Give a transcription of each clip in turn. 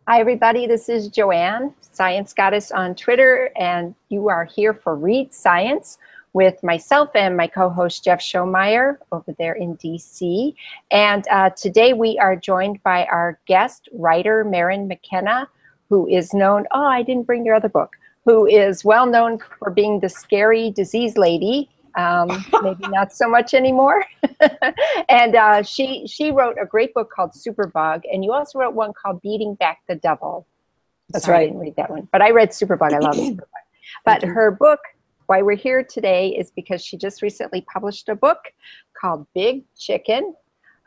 Hi, everybody. This is Joanne, Science Goddess on Twitter, and you are here for Read Science with myself and my co-host Jeff Schomeyer over there in DC. And today we are joined by our guest writer, Maryn McKenna, who is known, oh, I didn't bring your other book, who is well known for being the scary disease lady. Maybe not so much anymore. And she wrote a great book called Superbug, and you also wrote one called Beating Back the Devil. That's right. I didn't read that one, but I read Superbug. I love Superbug. But her book, why we're here today, is because she just recently published a book called Big Chicken,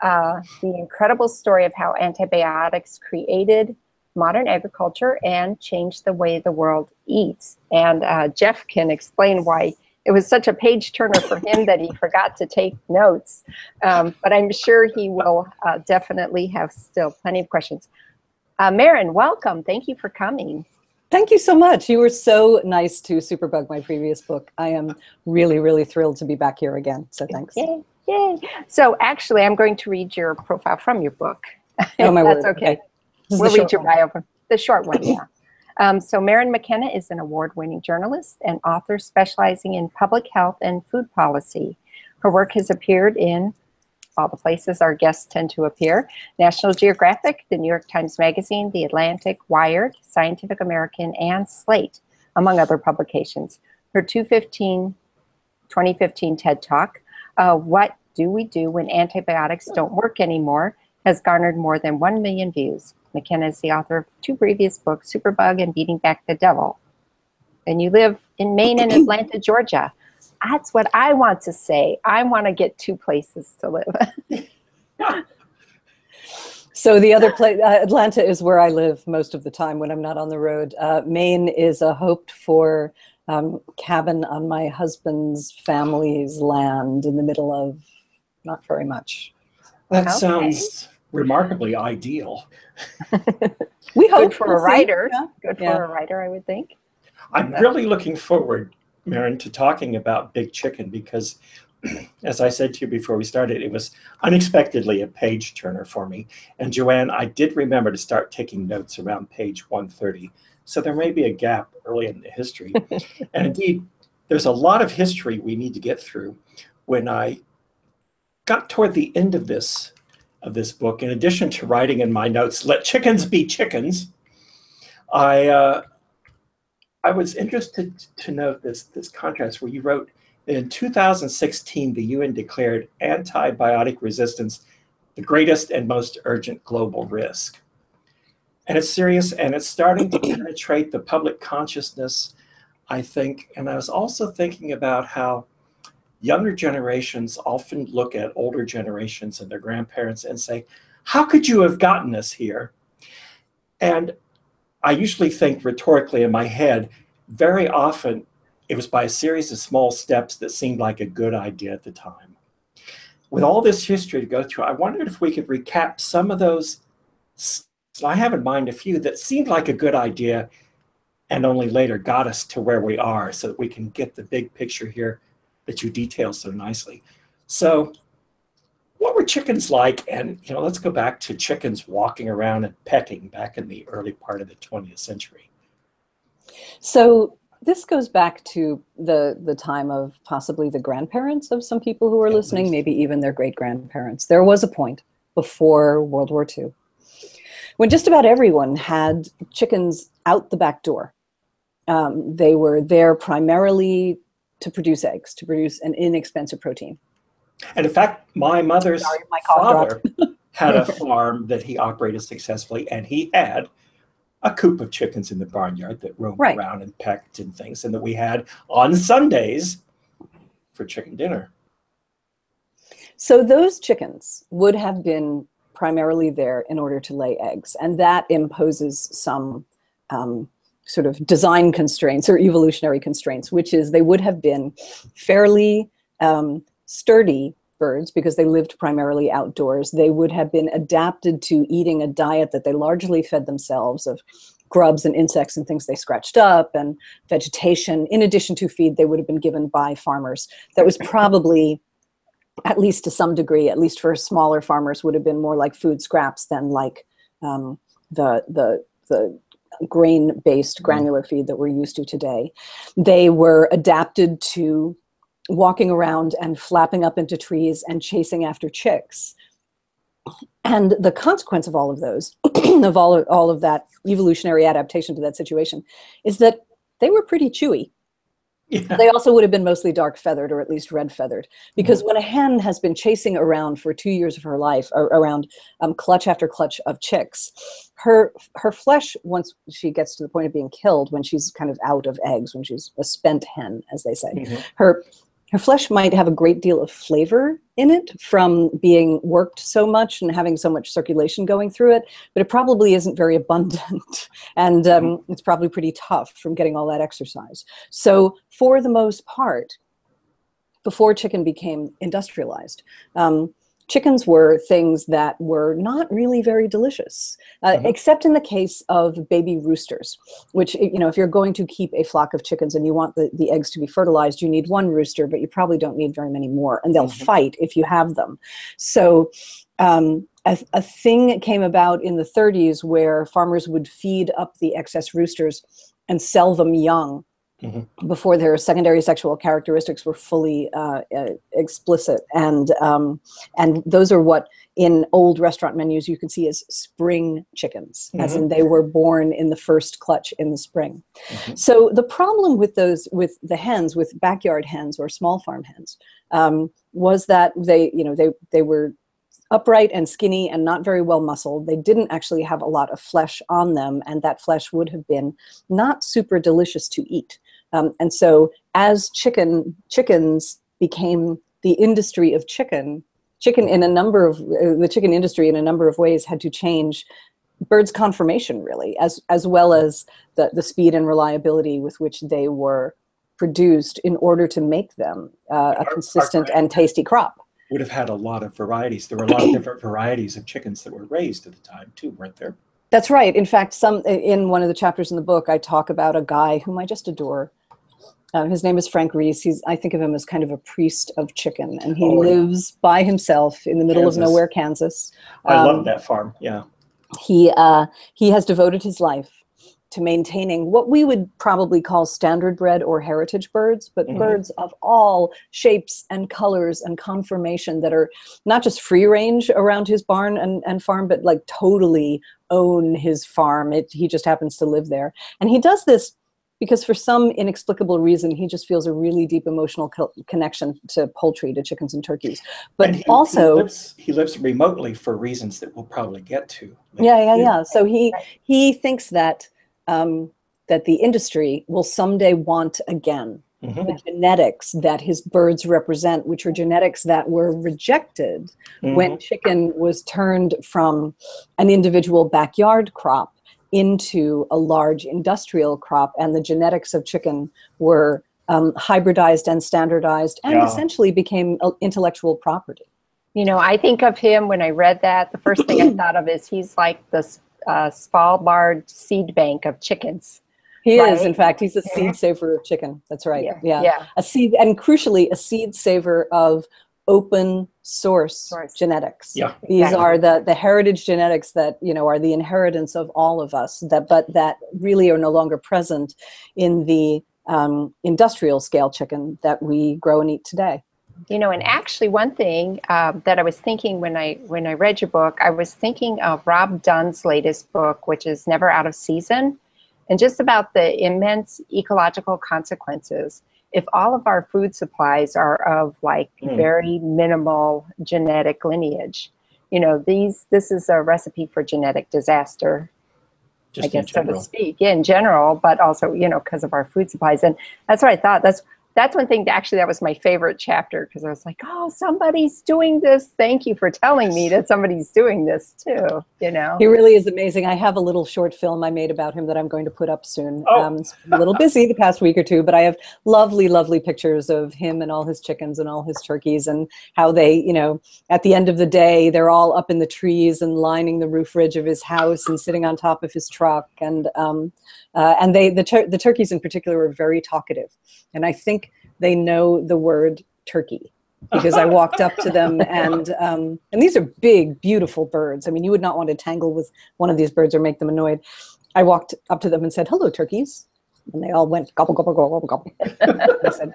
the incredible story of how antibiotics created modern agriculture and changed the way the world eats. And Jeff can explain why it was such a page turner for him that he forgot to take notes. But I'm sure he will definitely have still plenty of questions. Maryn, welcome. Thank you for coming. Thank you so much. You were so nice to Superbug, my previous book. I am really, really thrilled to be back here again. So thanks. Yay, yay. So actually, I'm going to read your profile from your book. Oh, my word. That's okay. We'll read your bio. The short one, yeah. So Maryn McKenna is an award-winning journalist and author specializing in public health and food policy. Her work has appeared in all the places our guests tend to appear: National Geographic, the New York Times Magazine, The Atlantic, Wired, Scientific American, and Slate, among other publications. Her 2015 TED Talk, What Do We Do When Antibiotics Don't Work Anymore?, has garnered more than 1 million views. McKenna is the author of 2 previous books, Superbug and Beating Back the Devil. And you live in Maine and Atlanta, Georgia. That's what I want to say. I want to get 2 places to live. So the other place, Atlanta, is where I live most of the time when I'm not on the road. Maine is a hoped-for cabin on my husband's family's land in the middle of not very much. That sounds remarkably ideal. We hope. Good for a writer. Yeah. Good for a writer, I would think. I'm really looking forward, Maryn, to talking about Big Chicken because, as I said to you before we started, it was unexpectedly a page turner for me. And Joanne, I did remember to start taking notes around page 130. So there may be a gap early in the history. And indeed, there's a lot of history we need to get through. When I got toward the end of this book, in addition to writing in my notes, "Let chickens be chickens," I was interested to note this contrast where you wrote, in 2016, the UN declared antibiotic resistance the greatest and most urgent global risk. And it's serious, and it's starting to penetrate the public consciousness, I think. And I was also thinking about how younger generations often look at older generations and their grandparents and say, how could you have gotten us here? And I usually think rhetorically in my head, very often it was by a series of small steps that seemed like a good idea at the time. With all this history to go through, I wondered if we could recap some of those. I have in mind a few that seemed like a good idea and only later got us to where we are so that we can get the big picture here that you detail so nicely. So what were chickens like? And let's go back to chickens walking around and pecking back in the early part of the 20th century. So this goes back to the time of possibly the grandparents of some people who are listening, maybe even their great-grandparents. There was a point before World War II when just about everyone had chickens out the back door. They were there primarily to produce eggs, to produce an inexpensive protein. And in fact, my mother's father had a farm that he operated successfully, and he had a coop of chickens in the barnyard that roamed around and pecked and things, and that we had on Sundays for chicken dinner. So those chickens would have been primarily there in order to lay eggs, and that imposes some sort of design constraints or evolutionary constraints, which is they would have been fairly sturdy birds because they lived primarily outdoors. They would have been adapted to eating a diet that they largely fed themselves of grubs and insects and things they scratched up and vegetation, in addition to feed they would have been given by farmers. That was probably, at least to some degree, at least for smaller farmers, would have been more like food scraps than like the the grain-based granular feed that we're used to today. They were adapted to walking around and flapping up into trees and chasing after chicks. And the consequence of all of those, of all of that evolutionary adaptation to that situation, is that they were pretty chewy. Yeah. They also would have been mostly dark feathered, or at least red feathered, because when a hen has been chasing around for 2 years of her life around clutch after clutch of chicks, her flesh, once she gets to the point of being killed, when she's kind of out of eggs, when she's a spent hen, as they say, her flesh might have a great deal of flavor in it from being worked so much and having so much circulation going through it, but it probably isn't very abundant. And it's probably pretty tough from getting all that exercise. So for the most part, before chicken became industrialized, chickens were things that were not really very delicious, except in the case of baby roosters, which, you know, if you're going to keep a flock of chickens and you want the eggs to be fertilized, you need one rooster, but you probably don't need very many more, and they'll fight if you have them. So a thing came about in the 30s where farmers would feed up the excess roosters and sell them young, before their secondary sexual characteristics were fully explicit, and those are what in old restaurant menus you could see as spring chickens, as in they were born in the first clutch in the spring. So the problem with those, with the hens, with backyard hens or small farm hens, was that they were upright and skinny and not very well muscled. They didn't actually have a lot of flesh on them, and that flesh would have been not super delicious to eat. And so as chickens became the industry of the chicken industry in a number of ways had to change birds' conformation, really, as well as the speed and reliability with which they were produced in order to make them a consistent and tasty crop. Would have had a lot of varieties. There were a lot of different varieties of chickens that were raised at the time too, weren't there? That's right. In fact, in one of the chapters in the book, I talk about a guy whom I just adore. His name is Frank Reese. I think of him as kind of a priest of chicken, and he lives by himself in the middle of nowhere, Kansas. I love that farm. Yeah. He has devoted his life to maintaining what we would probably call standard bred or heritage birds, but birds of all shapes and colors and conformation that are not just free range around his barn and farm, but like totally own his farm. He just happens to live there. And he does this because for some inexplicable reason, he just feels a really deep emotional connection to poultry, to chickens and turkeys. But he lives remotely for reasons that we'll probably get to. Yeah. So he thinks that that the industry will someday want again the genetics that his birds represent, which are genetics that were rejected when chicken was turned from an individual backyard crop into a large industrial crop, and the genetics of chicken were hybridized and standardized and essentially became intellectual property. You know, I think of him when I read that, the first thing I thought of is he's like the Svalbard seed bank of chickens. He is, in fact, he's a seed saver of chicken. That's right. Yeah. A seed, and crucially, a seed saver of open source genetics. Yeah. These are the heritage genetics that, you know, are the inheritance of all of us, but that really are no longer present in the industrial scale chicken that we grow and eat today. You know, and actually one thing that I was thinking when I read your book, I was thinking of Rob Dunn's latest book, which is Never Out of Season, and just about the immense ecological consequences if all of our food supplies are of like very minimal genetic lineage. You know, this is a recipe for genetic disaster, just I guess, so to speak. Yeah, in general, but also, you know, because of our food supplies. And that's what I thought. That's one thing that was my favorite chapter, because I was like, oh, somebody's doing this. Thank you for telling me that somebody's doing this too, you know. He really is amazing. I have a little short film I made about him that I'm going to put up soon. It's a little busy the past week or two, but I have lovely, lovely pictures of him and all his chickens and all his turkeys, and how they, you know, at the end of the day, they're all up in the trees and lining the roof ridge of his house and sitting on top of his truck. And the turkeys in particular were very talkative. And I think they know the word turkey, because I walked up to them, and these are big, beautiful birds. I mean, you would not want to tangle with one of these birds or make them annoyed. I walked up to them and said, "Hello, turkeys." And they all went gobble, gobble, gobble, gobble. I said,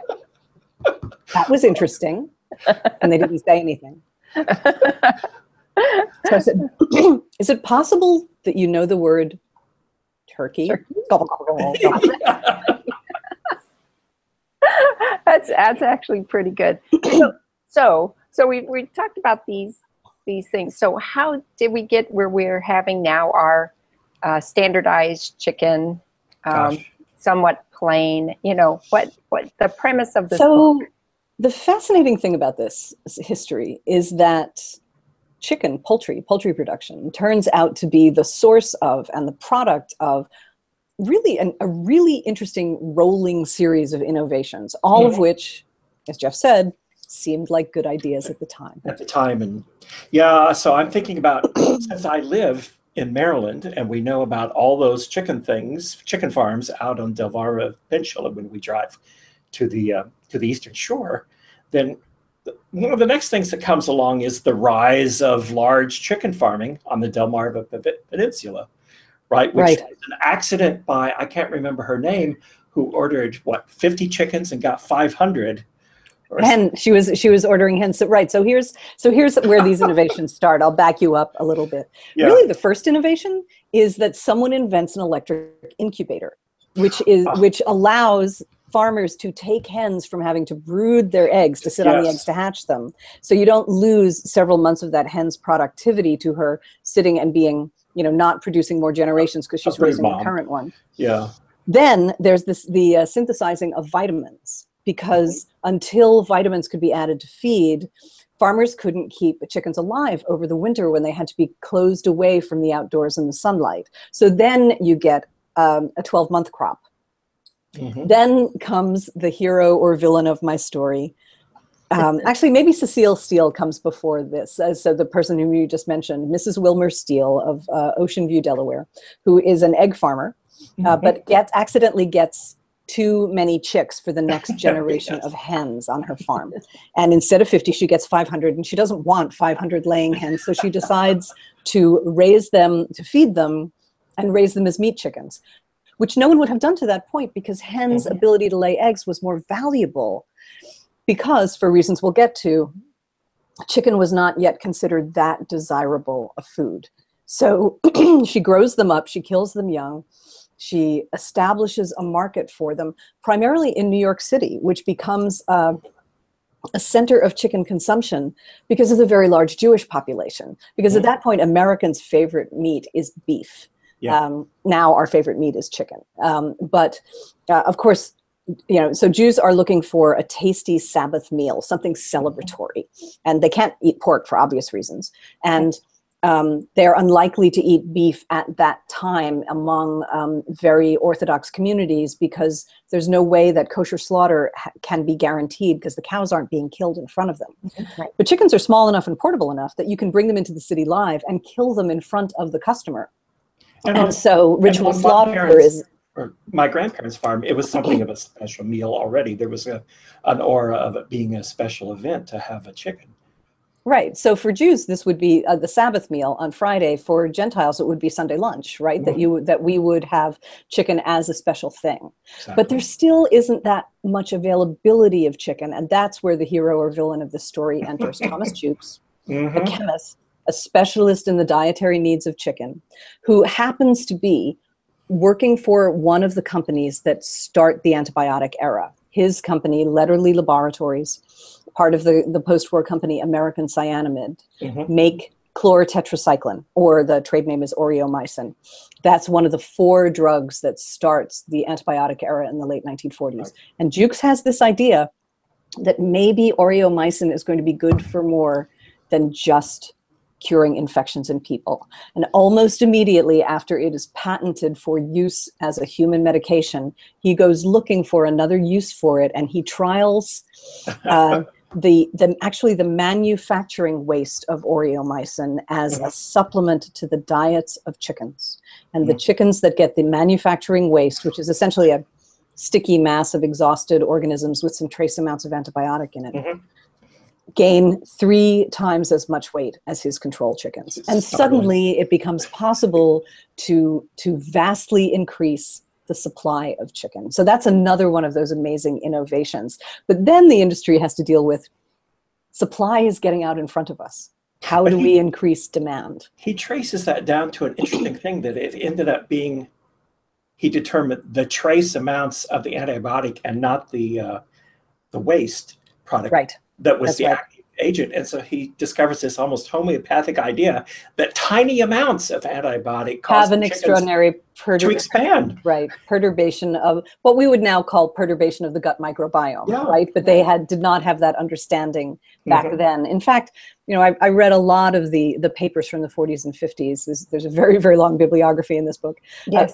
"That was interesting." And they didn't say anything. So I said, "Is it possible that you know the word turkey?" Gobble, gobble, gobble, gobble. That's actually pretty good. So we talked about these things. So how did we get where we're having now our standardized chicken, somewhat plain? You know, what the premise of this book? The fascinating thing about this history is that poultry production turns out to be the source of and the product of really a really interesting rolling series of innovations, all of which, as Jeff said, seemed like good ideas at the time. And yeah, so I'm thinking about, since I live in Maryland and we know about all those chicken farms out on Delmarva Peninsula when we drive to the Eastern Shore, then one of the next things that comes along is the rise of large chicken farming on the Delmarva Peninsula, right? Which was an accident by, I can't remember her name, who ordered, 50 chickens and got 500. And she was ordering hens. So, right. So here's where these innovations start. I'll back you up a little bit. Yeah. Really, the first innovation is that someone invents an electric incubator, which allows farmers to take hens from having to brood their eggs, to sit on the eggs to hatch them. So you don't lose several months of that hen's productivity to her sitting and being, not producing more generations because she's raising the current one. Yeah. Then there's the synthesizing of vitamins, because until vitamins could be added to feed, farmers couldn't keep chickens alive over the winter when they had to be closed away from the outdoors and the sunlight. So then you get a 12-month crop. Then comes the hero or villain of my story. Actually, maybe Cecile Steele comes before this. So the person whom you just mentioned, Mrs. Wilmer Steele of Ocean View, Delaware, who is an egg farmer, but accidentally gets too many chicks for the next generation of hens on her farm. And instead of 50, she gets 500, and she doesn't want 500 laying hens. So she decides to raise them, to feed them, and raise them as meat chickens, which no one would have done to that point, because hens' ability to lay eggs was more valuable, because, for reasons we'll get to, chicken was not yet considered that desirable a food. So she grows them up, she kills them young, she establishes a market for them, primarily in New York City, which becomes a center of chicken consumption because of the very large Jewish population. Because at that point, Americans' favorite meat is beef. Yeah. Now our favorite meat is chicken. But of course, so Jews are looking for a tasty Sabbath meal, something celebratory. And they can't eat pork for obvious reasons. And they're unlikely to eat beef at that time among very Orthodox communities, because there's no way that kosher slaughter can be guaranteed, because the cows aren't being killed in front of them. Right. But chickens are small enough and portable enough that you can bring them into the city live and kill them in front of the customer. And so ritual slaughter is... Or my grandparents' farm, it was something of a special meal already. There was an aura of it being a special event to have a chicken. Right. So for Jews, this would be the Sabbath meal on Friday. For Gentiles, it would be Sunday lunch, right? That we would have chicken as a special thing. Exactly. But there still isn't that much availability of chicken, and that's where the hero or villain of the story enters. Thomas Jukes, a chemist, a specialist in the dietary needs of chicken, who happens to be working for one of the companies that start the antibiotic era. His company, Letterly Laboratories, part of the post-war company American Cyanamid, make chlorotetracycline, or the trade name is aureomycin. That's one of the 4 drugs that starts the antibiotic era in the late 1940s. Right. And Jukes has this idea that maybe aureomycin is going to be good for more than just curing infections in people. And almost immediately after it is patented for use as a human medication, he goes looking for another use for it, and he trials the manufacturing waste of aureomycin as a supplement to the diets of chickens. And the chickens that get the manufacturing waste, which is essentially a sticky mass of exhausted organisms with some trace amounts of antibiotic in it, gain 3 times as much weight as his control chickens. And suddenly it becomes possible to vastly increase the supply of chicken. So that's another one of those amazing innovations. But then the industry has to deal with supply is getting out in front of us. How do we increase demand? He traces that down to an interesting thing that it ended up being, he determined the trace amounts of the antibiotic and not the waste product. Right. That was That's the right. active agent. And so he discovers this almost homeopathic idea that tiny amounts of antibiotic cause Have an the chickens extraordinary to expand. Right, perturbation of what we would now call perturbation of the gut microbiome, Yeah. right? But they did not have that understanding back Mhm. then. In fact, you know, I read a lot of the papers from the 40s and 50s. There's a very, very long bibliography in this book, Yes.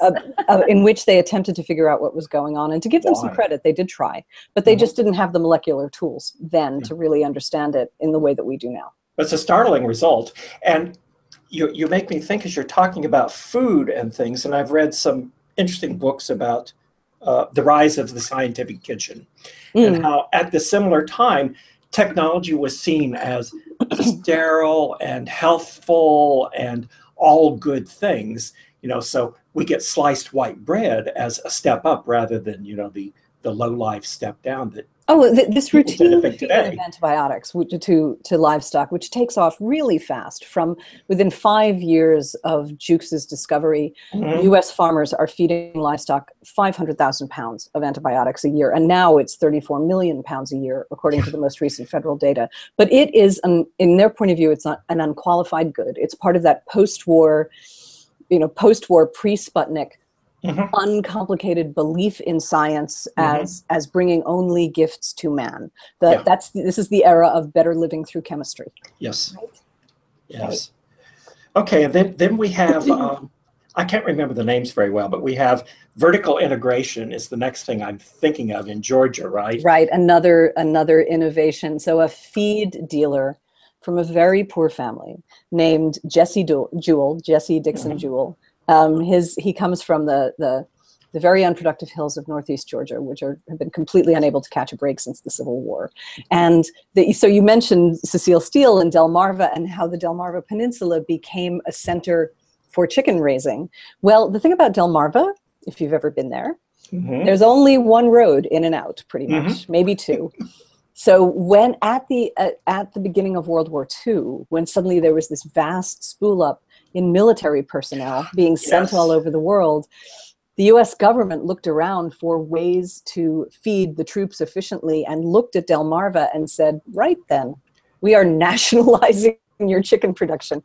in which they attempted to figure out what was going on. And to give them some Why? credit, they did try, but they Mhm. just didn't have the molecular tools then to really understand it in the way that we do now. It's a startling result. And you make me think as you're talking about food and things, and I've read some interesting books about the rise of the scientific kitchen and how at the similar time, technology was seen as sterile and healthful and all good things, you know, so we get sliced white bread as a step up rather than, you know, the low life step down that This people tend to routine think feeding of today. antibiotics to livestock, which takes off really fast. From within 5 years of Jukes' discovery, Mhm. U.S. farmers are feeding livestock 500,000 pounds of antibiotics a year, and now it's 34 million pounds a year, according to the most recent federal data. But it is, in their point of view, it's not an unqualified good. It's part of that post-war, pre-Sputnik, Mhm. uncomplicated belief in science as bringing only gifts to man. Yeah. This is the era of better living through chemistry. Yes. Right. Yes. Okay, and then we have, I can't remember the names very well, but we have vertical integration is the next thing I'm thinking of in Georgia, right? Right, another innovation. So a feed dealer from a very poor family named Jesse Dixon Jewell. He comes from the very unproductive hills of northeast Georgia, which have been completely unable to catch a break since the Civil War. And so you mentioned Cecile Steele and Delmarva and how the Delmarva Peninsula became a center for chicken raising. Well, the thing about Delmarva, if you've ever been there, there's only one road in and out, pretty much, maybe 2. So when at the beginning of World War II, when suddenly there was this vast spool up in military personnel being sent all over the world, the US government looked around for ways to feed the troops efficiently and looked at Delmarva and said, right then, we are nationalizing your chicken production.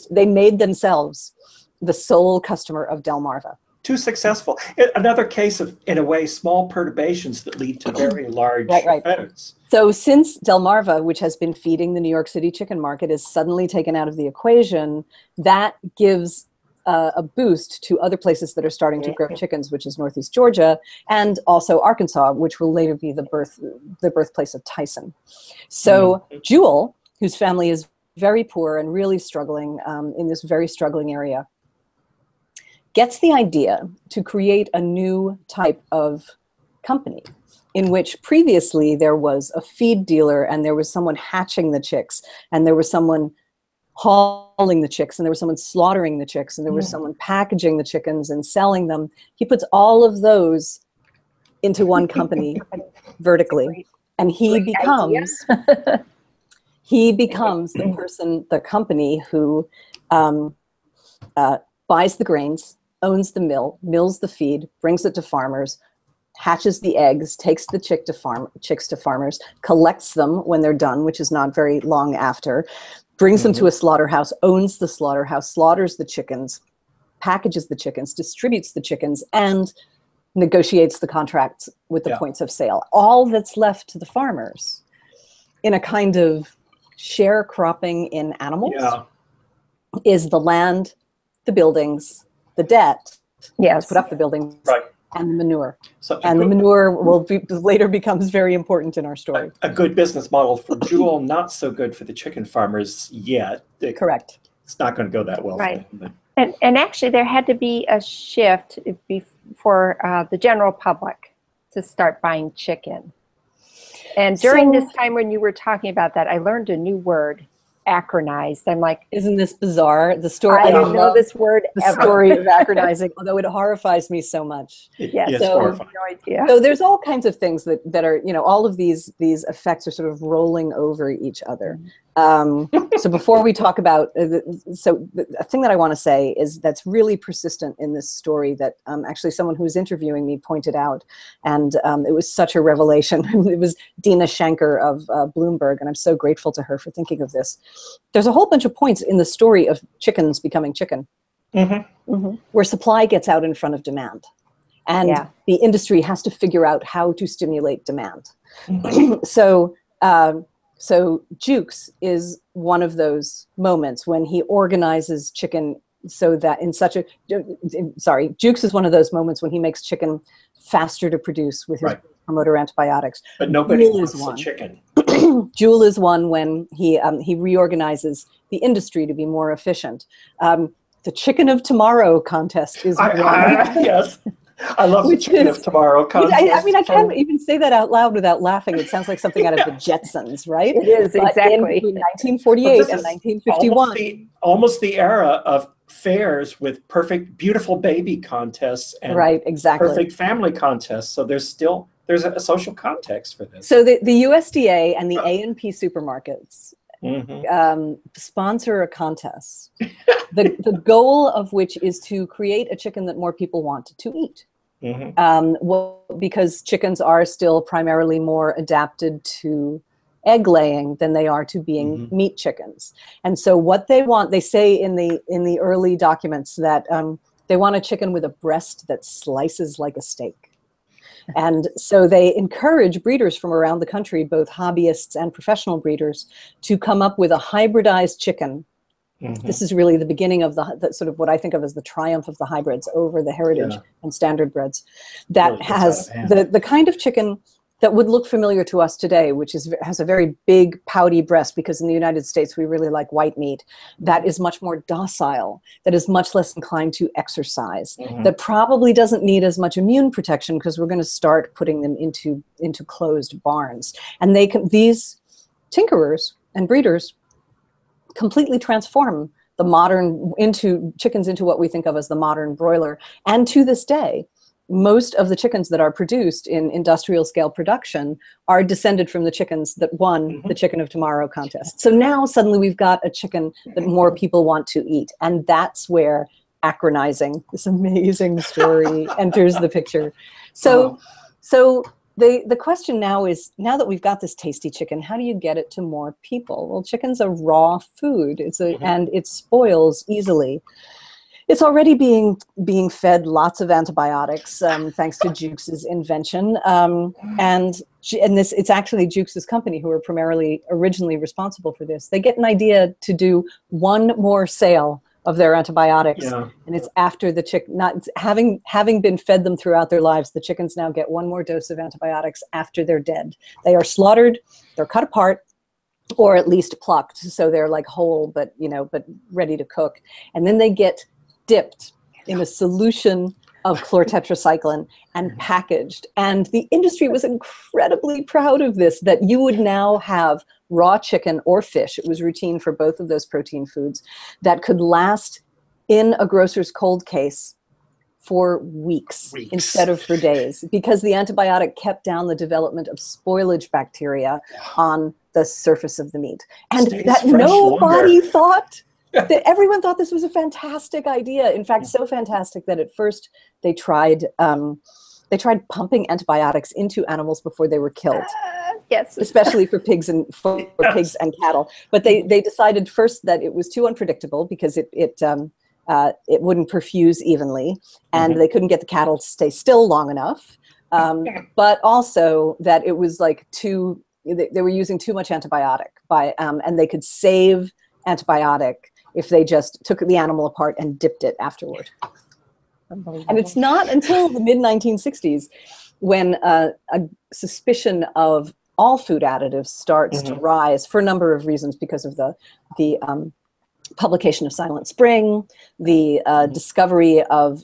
They made themselves the sole customer of Delmarva. Too successful. Another case of, in a way, small perturbations that lead to very large foods. So since Delmarva, which has been feeding the New York City chicken market, is suddenly taken out of the equation, that gives a boost to other places that are starting to grow chickens, which is Northeast Georgia, and also Arkansas, which will later be the birthplace of Tyson. So Jewell, whose family is very poor and really struggling in this very struggling area, gets the idea to create a new type of company in which previously there was a feed dealer and there was someone hatching the chicks and there was someone hauling the chicks and there was someone slaughtering the chicks and there was someone packaging the chickens and selling them. He puts all of those into one company vertically, and he becomes the company who buys the grains, owns the mill, mills the feed, brings it to farmers, hatches the eggs, takes the chicks to farmers, collects them when they're done, which is not very long after, brings them to a slaughterhouse, owns the slaughterhouse, slaughters the chickens, packages the chickens, distributes the chickens, and negotiates the contracts with the points of sale. All that's left to the farmers in a kind of sharecropping in animals is the land, the buildings, the debt to put up the buildings, and the manure. So the manure later becomes very important in our story. A good business model for Jewell, not so good for the chicken farmers yet. Correct. It's not going to go that well for them. And actually there had to be a shift for the general public to start buying chicken. And during So- this time when you were talking about that, I learned a new word, acronized. I'm like, Isn't this bizarre? The story. I didn't know love this word the ever. story of acronizing, although it horrifies me so much. Yes, It's so- horrifying. no idea. So there's all kinds of things that are, all of these effects are sort of rolling over each other. So before we talk about, the thing that I want to say is that's really persistent in this story that actually someone who was interviewing me pointed out, and it was such a revelation. It was Dina Shanker of Bloomberg, and I'm so grateful to her for thinking of this. There's a whole bunch of points in the story of chickens becoming chicken, where supply gets out in front of demand. And Yeah. the industry has to figure out how to stimulate demand. So Jukes is one of those moments when he organizes chicken so that Jukes is one of those moments when he makes chicken faster to produce with his promoter antibiotics. But nobody Jewel wants is a one. chicken. Jewel is one when he reorganizes the industry to be more efficient. The Chicken of Tomorrow contest is one. Yes. I love the Which Chicken is- of Tomorrow contest. I can't even say that out loud without laughing. It sounds like something out of the Jetsons, right? It is, But exactly. In between But 1948 this and is 1951. almost the era of fairs with perfect, beautiful baby contests and Right, exactly. perfect family contests. So there's a social context for this. So the USDA and the A&P supermarkets Mhm. sponsor a contest, the goal of which is to create a chicken that more people want to eat. Because chickens are still primarily more adapted to egg laying than they are to being meat chickens. And so what they want, they say in the early documents that they want a chicken with a breast that slices like a steak. And so they encourage breeders from around the country, both hobbyists and professional breeders, to come up with a hybridized chicken. This is really the beginning of the sort of what I think of as the triumph of the hybrids over the heritage and standard breds. That Really gets out has of hand. the kind of chicken that would look familiar to us today, which has a very big pouty breast, because in the United States we really like white meat, that is much more docile, that is much less inclined to exercise, that probably doesn't need as much immune protection because we're going to start putting them into closed barns. And these tinkerers and breeders completely transform the modern chickens into what we think of as the modern broiler. And to this day, most of the chickens that are produced in industrial scale production are descended from the chickens that won the Chicken of Tomorrow contest. So now suddenly we've got a chicken that more people want to eat. And that's where acronizing, this amazing story, enters the picture. So the question now is, now that we've got this tasty chicken, how do you get it to more people? Well, chicken's a raw food. And it spoils easily. It's already being fed lots of antibiotics, thanks to Jukes's invention. It's actually Jukes's company who are originally responsible for this. They get an idea to do one more sale of their antibiotics, and it's after the chicken, not having been fed them throughout their lives, the chickens now get one more dose of antibiotics after they're dead. They are slaughtered, they're cut apart, or at least plucked, so they're like whole, but ready to cook, and then they get dipped in a solution of chlortetracycline and packaged. And the industry was incredibly proud of this, that you would now have raw chicken or fish, it was routine for both of those protein foods, that could last in a grocer's cold case for weeks instead of for days, because the antibiotic kept down the development of spoilage bacteria on the surface of the meat. And that nobody thought, that everyone thought this was a fantastic idea. In fact, so fantastic that at first they tried pumping antibiotics into animals before they were killed. Yes, especially for pigs and pigs and cattle. But they decided first that it was too unpredictable because it wouldn't perfuse evenly, and they couldn't get the cattle to stay still long enough. But also that it was like they were using too much antibiotic and they could save antibiotic if they just took the animal apart and dipped it afterward. And it's not until the mid-1960s when a suspicion of all food additives starts to rise for a number of reasons, because of the publication of Silent Spring, the discovery of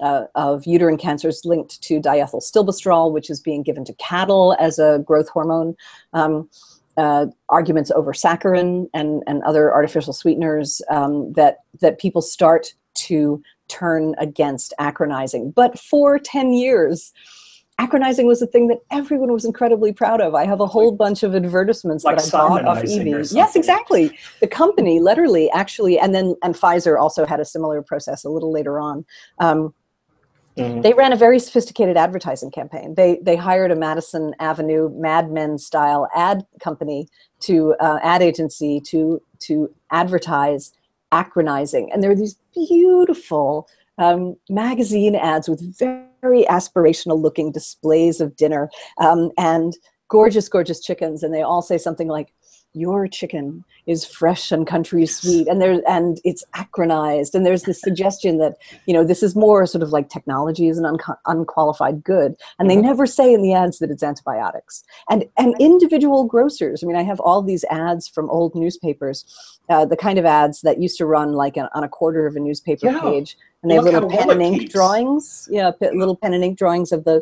of uterine cancers linked to diethylstilbestrol, which is being given to cattle as a growth hormone. Arguments over saccharin and other artificial sweeteners, that people start to turn against acronizing. But for 10 years, acronizing was a thing that everyone was incredibly proud of. I have a whole bunch of advertisements like that I bought off eBay. Yes, exactly. The company literally actually, and Pfizer also had a similar process a little later on. They ran a very sophisticated advertising campaign. They hired a Madison Avenue Mad Men style ad company ad agency to advertise acronizing. And there were these beautiful magazine ads with very aspirational looking displays of dinner and gorgeous, gorgeous chickens. And they all say something like, "Your chicken is fresh and country sweet," and it's acronized. And there's this suggestion that, this is more sort of like technology is an unqualified good. And they never say in the ads that it's antibiotics. And individual grocers, I have all these ads from old newspapers, the kind of ads that used to run like on a quarter of a newspaper page. And they have little pen and ink drawings. Yeah, little pen and ink drawings of the,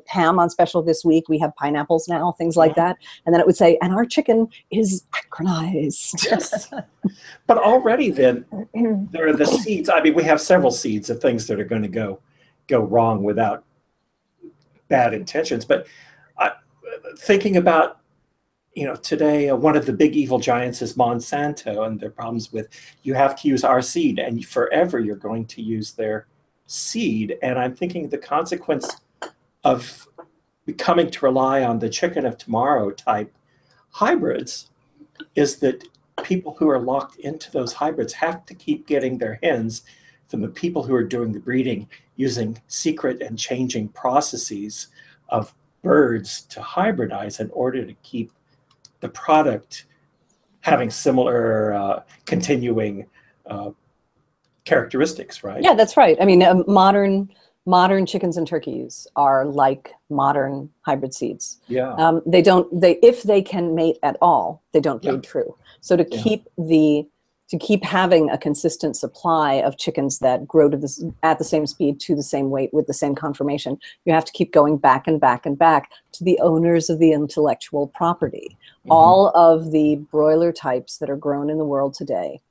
ham on special this week. We have pineapples now, things like that. And then it would say, "And our chicken is acronized." Yes. But already then, there are the seeds. We have several seeds of things that are going to go wrong without bad intentions. But thinking about, today, one of the big evil giants is Monsanto and their problems with, you have to use our seed, and forever you're going to use their seed. And I'm thinking the consequence of becoming to rely on the chicken of tomorrow type hybrids is that people who are locked into those hybrids have to keep getting their hens from the people who are doing the breeding, using secret and changing processes of birds to hybridize in order to keep the product having similar continuing characteristics, right? Yeah, that's right. Modern chickens and turkeys are like modern hybrid seeds. Yeah. If they can mate at all, they don't breed true. So to keep having a consistent supply of chickens that grow at the same speed, to the same weight, with the same conformation, you have to keep going back and back and back to the owners of the intellectual property. All of the broiler types that are grown in the world today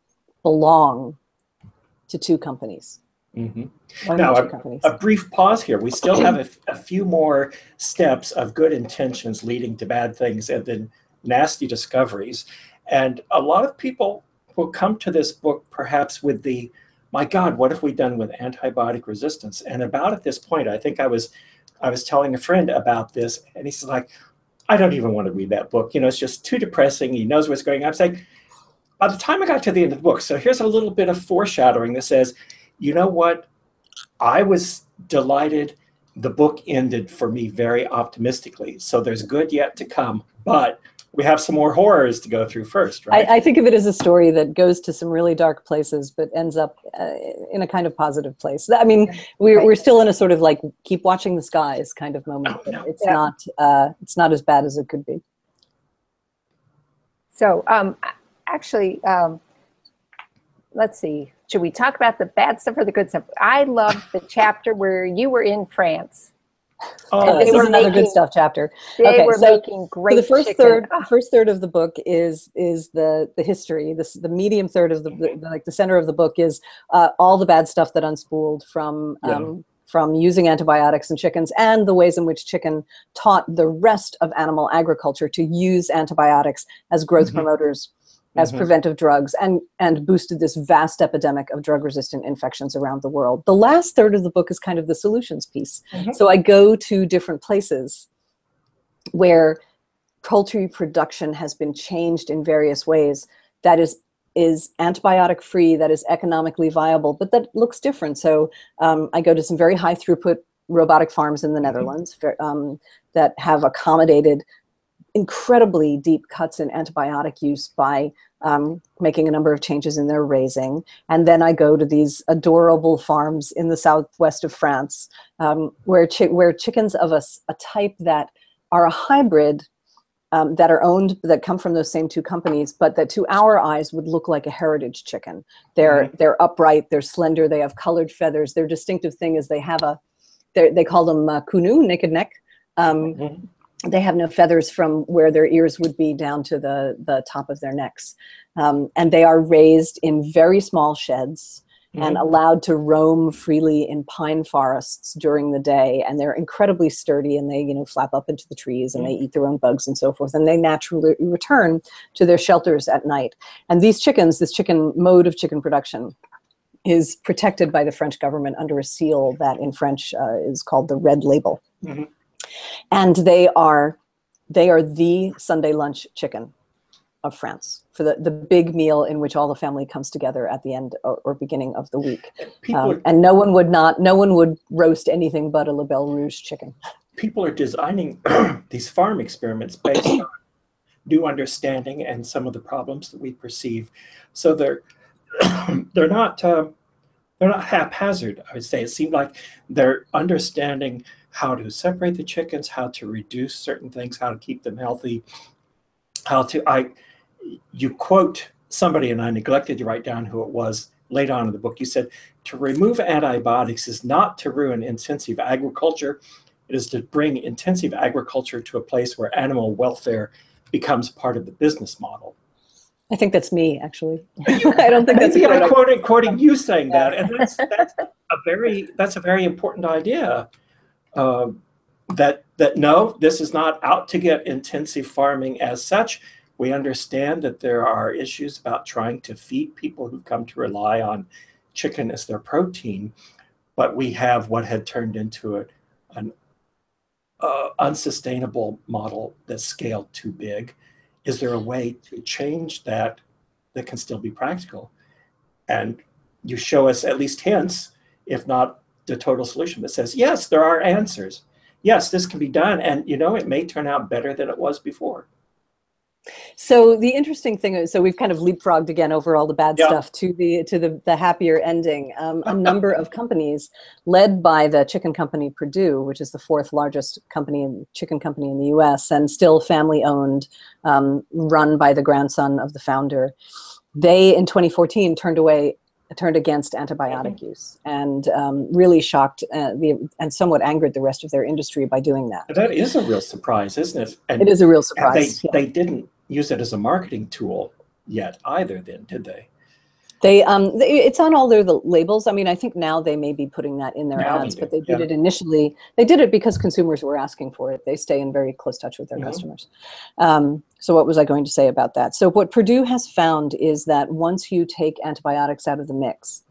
belong to two companies. Now, a brief pause here. We still have a few more steps of good intentions leading to bad things and then nasty discoveries. And a lot of people will come to this book perhaps with the, my God, what have we done with antibiotic resistance? And about at this point, I think I was telling a friend about this, and he's like, "I don't even want to read that book. It's just too depressing. He knows what's going on." I'm saying, by the time I got to the end of the book, so here's a little bit of foreshadowing that says, you know what? I was delighted. The book ended for me very optimistically. So there's good yet to come, but we have some more horrors to go through first, right? I think of it as a story that goes to some really dark places, but ends up in a kind of positive place. We're still in a sort of like keep watching the skies kind of moment. Oh, no. It's not as bad as it could be. So actually, let's see. Should we talk about the bad stuff or the good stuff? I love the chapter where you were in France. Oh, this is another good stuff chapter. They were making great. So the first chicken. first third of the book is the history. The medium third of the center of the book is all the bad stuff that unspooled from using antibiotics in chickens, and the ways in which chicken taught the rest of animal agriculture to use antibiotics as growth promoters, as preventive drugs, and boosted this vast epidemic of drug-resistant infections around the world. The last third of the book is kind of the solutions piece. So I go to different places where poultry production has been changed in various ways that is antibiotic-free, that is economically viable, but that looks different. So I go to some very high throughput robotic farms in the Netherlands that have accommodated incredibly deep cuts in antibiotic use by making a number of changes in their raising. And then I go to these adorable farms in the southwest of France where chickens of a type that are a hybrid that are owned, that come from those same two companies, but that to our eyes would look like a heritage chicken. They're upright, they're slender, they have colored feathers. Their distinctive thing is they have they call them kunu, naked neck. They have no feathers from where their ears would be down to the top of their necks. And they are raised in very small sheds and allowed to roam freely in pine forests during the day. And they're incredibly sturdy, and they, you know, flap up into the trees, and they eat their own bugs and so forth. And they naturally return to their shelters at night. And these chickens, this chicken mode of chicken production, is protected by the French government under a seal that in French is called the red label. And they are the Sunday lunch chicken of France, for the big meal in which all the family comes together at the end or beginning of the week. And no one would roast anything but a La Belle Rouge chicken. People are designing these farm experiments based on new understanding and some of the problems that we perceive. So they're not haphazard, I would say. It seemed like they're understanding how to separate the chickens, how to reduce certain things, how to keep them healthy, you quote somebody, and I neglected to write down who it was late on in the book. You said, to remove antibiotics is not to ruin intensive agriculture. It is to bring intensive agriculture to a place where animal welfare becomes part of the business model. I think that's me, actually. I don't think that's I'm quoting you saying that, and that's a very important idea. That no, this is not out to get intensive farming as such. We understand that there are issues about trying to feed people who've come to rely on chicken as their protein, but we have what had turned into an unsustainable model that's scaled too big. Is there a way to change that can still be practical? And you show us at least hints, if not the total solution, that says, yes, there are answers. Yes, this can be done. And, you know, it may turn out better than it was before. So the interesting thing is, so we've kind of leapfrogged again over all the bad stuff to the happier ending. A number of companies, led by the chicken company Perdue, which is the fourth largest chicken company in the U.S. and still family owned, run by the grandson of the founder. They in 2014 turned against antibiotic use, and really shocked and somewhat angered the rest of their industry by doing that. That is a real surprise, isn't it? And it is a real surprise. They didn't use it as a marketing tool yet either, then, did they? It's on all their labels. I mean, I think now they may be putting that in their ads, but they did it initially. They did it because consumers were asking for it. They stay in very close touch with their customers. So what was I going to say about that? So what Perdue has found is that once you take antibiotics out of the mix,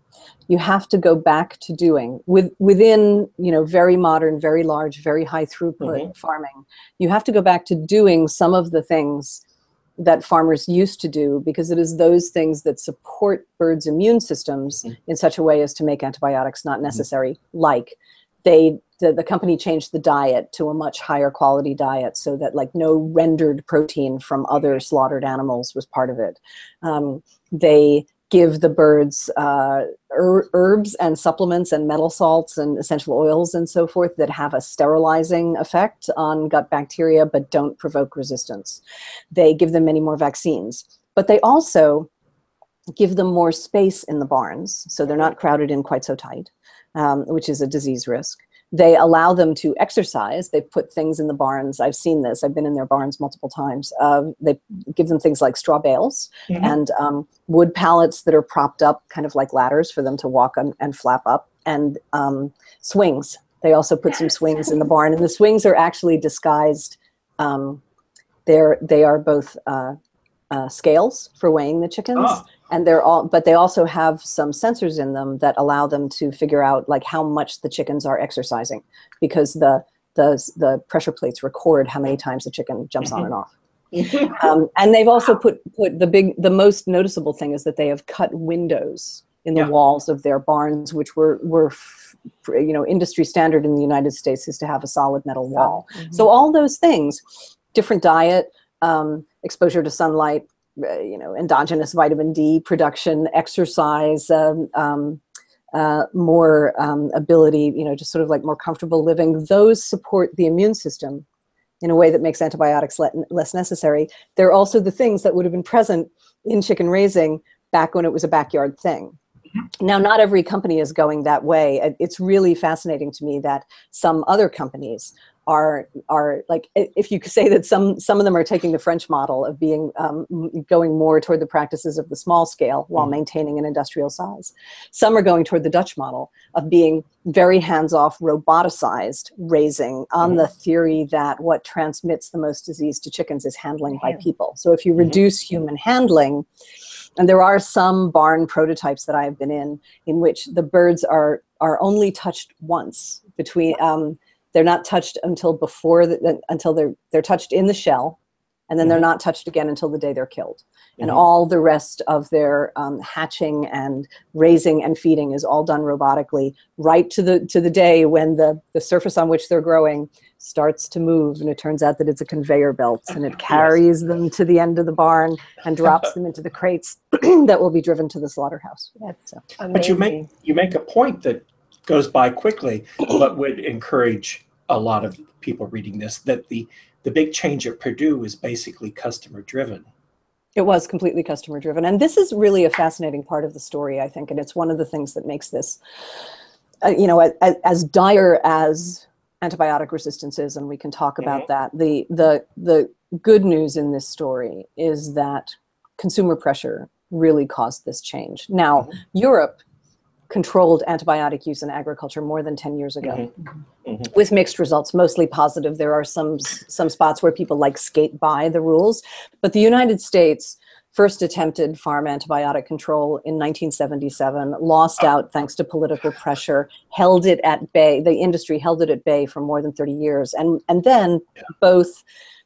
you have to go back to doing within, you know, very modern, very large, very high throughput farming. You have to go back to doing some of the things that farmers used to do, because it is those things that support birds' immune systems in such a way as to make antibiotics not necessary. Like the company changed the diet to a much higher quality diet so that like no rendered protein from other slaughtered animals was part of it. They give the birds herbs and supplements and metal salts and essential oils and so forth that have a sterilizing effect on gut bacteria but don't provoke resistance. They give them many more vaccines, but they also give them more space in the barns so they're not crowded in quite so tight, which is a disease risk. They allow them to exercise. They put things in the barns. I've seen this. I've been in their barns multiple times. They give them things like straw bales and wood pallets that are propped up kind of like ladders for them to walk on and flap up, and swings. They also put some swings in the barn, and the swings are actually disguised. They are both scales for weighing the chickens. And but they also have some sensors in them that allow them to figure out like how much the chickens are exercising, because the pressure plates record how many times the chicken jumps on and off. And they've also put the most noticeable thing is that they have cut windows in the walls of their barns, which were you know, industry standard in the United States is to have a solid metal wall. So all those things, different diet, exposure to sunlight, you know, endogenous vitamin D production, exercise, more ability, you know, just sort of like more comfortable living. Those support the immune system in a way that makes antibiotics less necessary, they're also the things that would have been present in chicken raising back when it was a backyard thing. Now, not every company is going that way. It's really fascinating to me that some other companies are like, if you could say that some of them are taking the French model of being going more toward the practices of the small scale while maintaining an industrial size. Some are going toward the Dutch model of being very hands-off, roboticized raising on the theory that what transmits the most disease to chickens is handling by people. So if you reduce human handling, and there are some barn prototypes that I have been in which the birds are only touched once between. They're not touched until until they're touched in the shell, and then they're not touched again until the day they're killed. And all the rest of their hatching and raising and feeding is all done robotically, right to the day when the surface on which they're growing starts to move, and it turns out that it's a conveyor belt, and it carries them to the end of the barn and drops them into the crates that will be driven to the slaughterhouse. That's But you make a point that goes by quickly, but would encourage a lot of people reading this, that the big change at Purdue is basically customer driven. It was completely customer driven. And this is really a fascinating part of the story, I think. And it's one of the things that makes this, as dire as antibiotic resistance is, and we can talk about that. The good news in this story is that consumer pressure really caused this change. Now, Europe controlled antibiotic use in agriculture more than 10 years ago with mixed results, mostly positive. There are some spots where people like skate by the rules, but the United States first attempted farm antibiotic control in 1977, lost out thanks to political pressure, held it at bay. The industry held it at bay for more than 30 years. And then both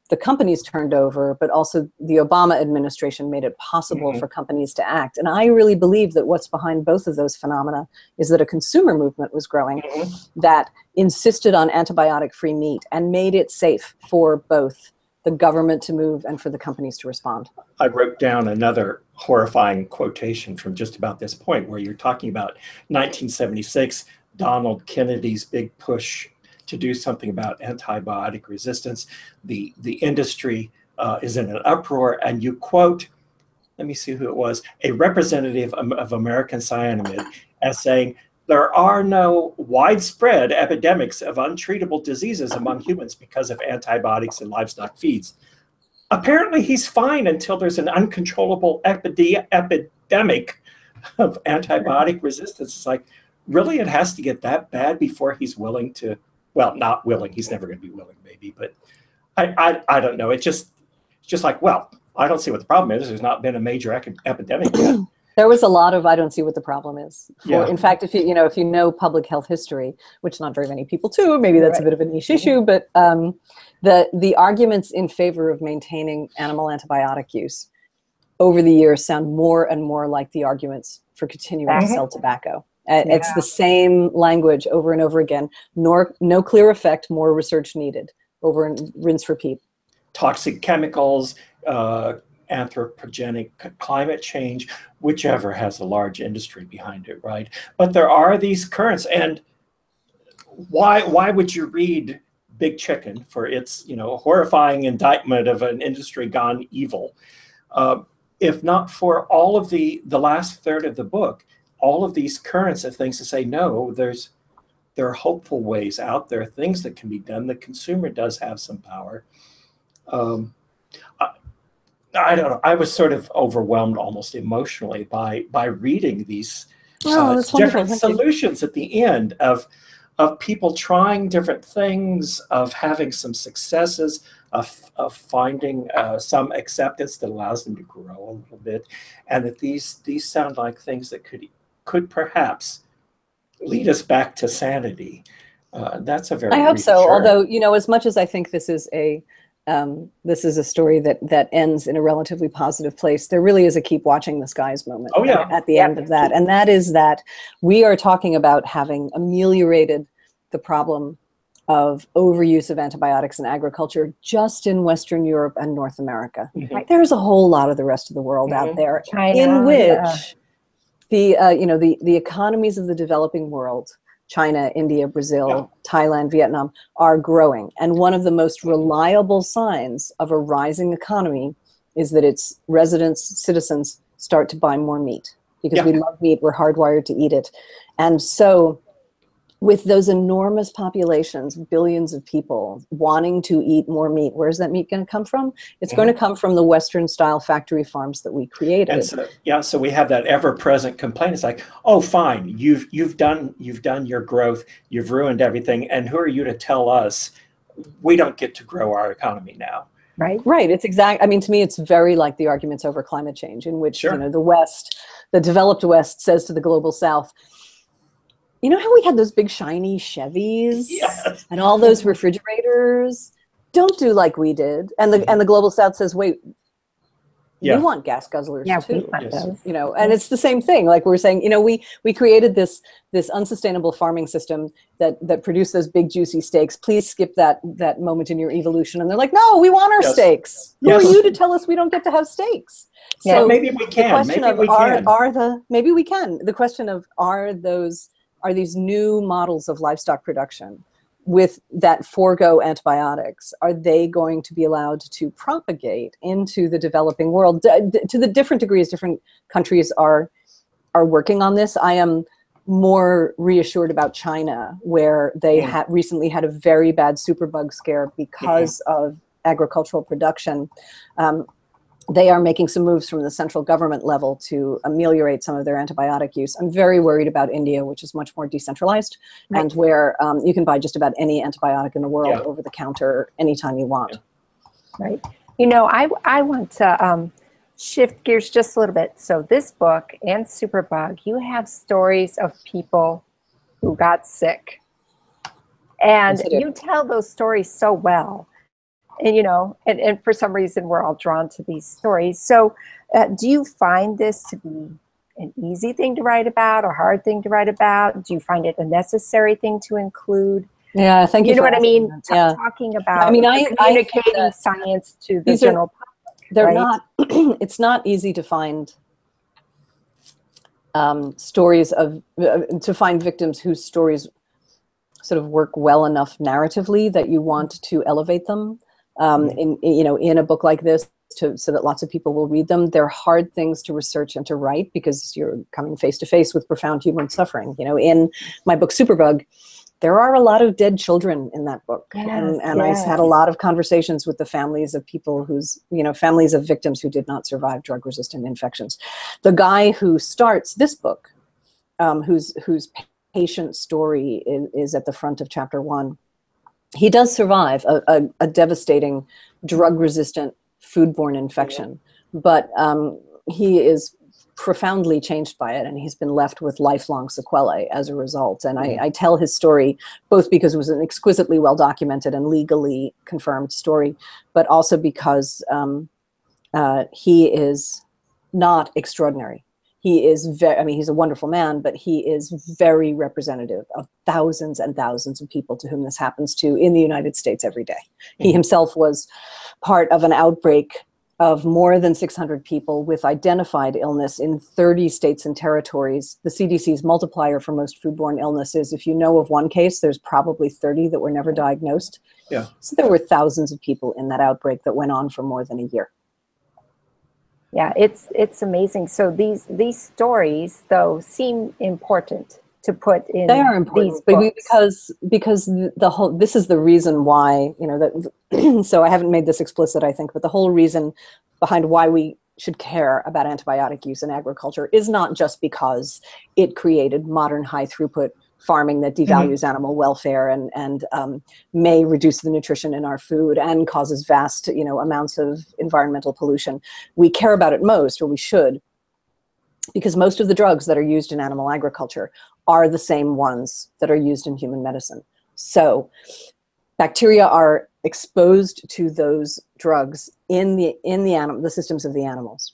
the companies turned over, but also the Obama administration made it possible for companies to act. And I really believe that what's behind both of those phenomena is that a consumer movement was growing that insisted on antibiotic-free meat and made it safe for both the government to move and for the companies to respond. I wrote down another horrifying quotation from just about this point, where you're talking about 1976, Donald Kennedy's big push to do something about antibiotic resistance. The industry is in an uproar, and you quote, let me see who it was, a representative of American Cyanamid as saying, there are no widespread epidemics of untreatable diseases among humans because of antibiotics in livestock feeds. Apparently he's fine until there's an uncontrollable epidemic of antibiotic resistance. It's like, really, it has to get that bad before he's willing to, well, not willing, he's never going to be willing, maybe, but I don't know. It's just like, well, I don't see what the problem is. There's not been a major epidemic yet. There was a lot of I don't see what the problem is. In fact, if you know public health history, which not very many people do, maybe that's a bit of a niche issue, but the arguments in favor of maintaining animal antibiotic use over the years sound more and more like the arguments for continuing to sell tobacco. It's the same language over and over again. No clear effect, more research needed. Over and rinse, repeat. Toxic chemicals, anthropogenic climate change, whichever has a large industry behind it, right? But there are these currents, and why would you read Big Chicken for its horrifying indictment of an industry gone evil, if not for all of the last third of the book, all of these currents of things to say, no, there are hopeful ways out. There are things that can be done. The consumer does have some power. I don't know. I was sort of overwhelmed almost emotionally by reading these different solutions at the end of people trying different things, of having some successes, of finding some acceptance that allows them to grow a little bit, and that these sound like things that could perhaps lead us back to sanity. That's a very I hope so. Although as much as I think this is a story that ends in a relatively positive place, there really is a keep watching the skies moment at the end of that. And that is that we are talking about having ameliorated the problem of overuse of antibiotics in agriculture just in Western Europe and North America. Right? There's a whole lot of the rest of the world out there, China, in which the economies of the developing world China, India, Brazil, Thailand, Vietnam, are growing. And one of the most reliable signs of a rising economy is that its residents, citizens, start to buy more meat. Because we love meat, we're hardwired to eat it. And so with those enormous populations, billions of people wanting to eat more meat, where's that meat going to come from? It's going to come from the Western-style factory farms that we created. And so, so we have that ever-present complaint. It's like, oh, fine, you've done your growth, you've ruined everything, and who are you to tell us we don't get to grow our economy now? Right. Right. It's exact. I mean, to me, it's very like the arguments over climate change, in which you know, the West, the developed West, says to the global South, you know how we had those big shiny Chevys and all those refrigerators? Don't do like we did. And the global South says, wait, we want gas guzzlers too. You know, and it's the same thing. Like we're saying, you know, we created this unsustainable farming system that produced those big juicy steaks. Please skip that moment in your evolution. And they're like, no, we want our steaks. Who are you to tell us we don't get to have steaks? So maybe we can. The question maybe we can. The question of are these new models of livestock production with that forego antibiotics, are they going to be allowed to propagate into the developing world? To the different degrees, different countries are working on this. I am more reassured about China, where they recently had a very bad superbug scare because of agricultural production. They are making some moves from the central government level to ameliorate some of their antibiotic use. I'm very worried about India, which is much more decentralized and where you can buy just about any antibiotic in the world over the counter anytime you want. Right. You know, I want to shift gears just a little bit. So this book and Superbug, you have stories of people who got sick. And you tell those stories so well. And, you know, and for some reason, we're all drawn to these stories. So do you find this to be an easy thing to write about, a hard thing to write about? Do you find it a necessary thing to include? Yeah, thank you. You know what I mean? Talking about communicating science to the general public. They're not, it's not easy to find stories of, to find victims whose stories sort of work well enough narratively that you want to elevate them. In a book like this, so that lots of people will read them. They're hard things to research and to write because you're coming face to face with profound human suffering. You know, in my book Superbug, there are a lot of dead children in that book, and I had a lot of conversations with the families of people families of victims who did not survive drug-resistant infections. The guy who starts this book, whose patient story is at the front of chapter 1. He does survive a devastating drug-resistant foodborne infection, but he is profoundly changed by it, and he's been left with lifelong sequelae as a result. And I tell his story both because it was an exquisitely well-documented and legally confirmed story, but also because he is not extraordinary. He is he's a wonderful man, but he is very representative of thousands and thousands of people to whom this happens to in the United States every day. He himself was part of an outbreak of more than 600 people with identified illness in 30 states and territories. The CDC's multiplier for most foodborne illnesses, if you know of one case, there's probably 30 that were never diagnosed. So there were thousands of people in that outbreak that went on for more than a year. Yeah, it's amazing. So these stories, though, seem important to put in. They are important, because the whole, this is the reason why, you know, that. So I haven't made this explicit, I think, but the whole reason behind why we should care about antibiotic use in agriculture is not just because it created modern high throughput farming that devalues animal welfare and may reduce the nutrition in our food and causes vast, amounts of environmental pollution. We care about it most, or we should, because most of the drugs that are used in animal agriculture are the same ones that are used in human medicine. So bacteria are exposed to those drugs in the systems of the animals.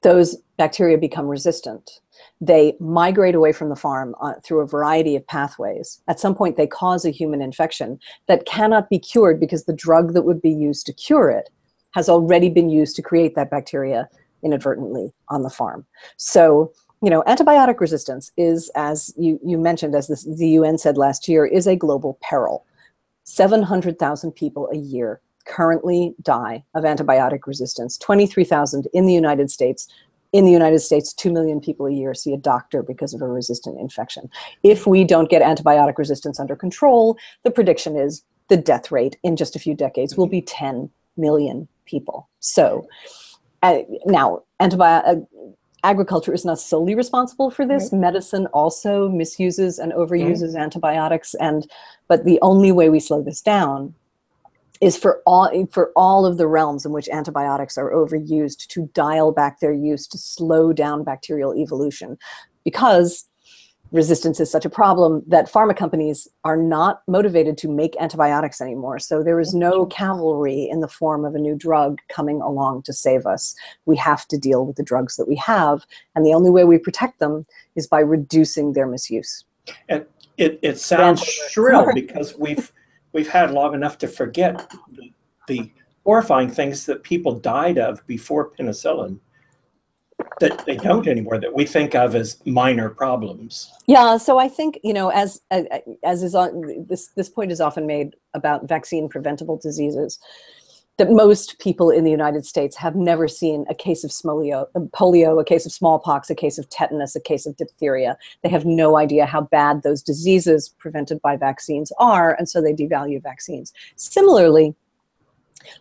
Those bacteria become resistant. They migrate away from the farm through a variety of pathways. At some point, they cause a human infection that cannot be cured because the drug that would be used to cure it has already been used to create that bacteria inadvertently on the farm. So antibiotic resistance is, as you mentioned, as the UN said last year, is a global peril. 700,000 people a year currently die of antibiotic resistance. 23,000 in the United States. In the United States, 2 million people a year see a doctor because of a resistant infection. If we don't get antibiotic resistance under control, the prediction is the death rate in just a few decades will be 10 million people. So now, agriculture is not solely responsible for this. Right. Medicine also misuses and overuses antibiotics, but the only way we slow this down is for all of the realms in which antibiotics are overused to dial back their use to slow down bacterial evolution, because resistance is such a problem that pharma companies are not motivated to make antibiotics anymore. So there is no cavalry in the form of a new drug coming along to save us. We have to deal with the drugs that we have, and the only way we protect them is by reducing their misuse. And it sounds shrill because we've had long enough to forget the horrifying things that people died of before penicillin, that they don't anymore, that we think of as minor problems. Yeah, so I think, as is on, this point is often made about vaccine preventable diseases, that most people in the United States have never seen a case of polio, a case of smallpox, a case of tetanus, a case of diphtheria. They have no idea how bad those diseases prevented by vaccines are, and so they devalue vaccines. Similarly,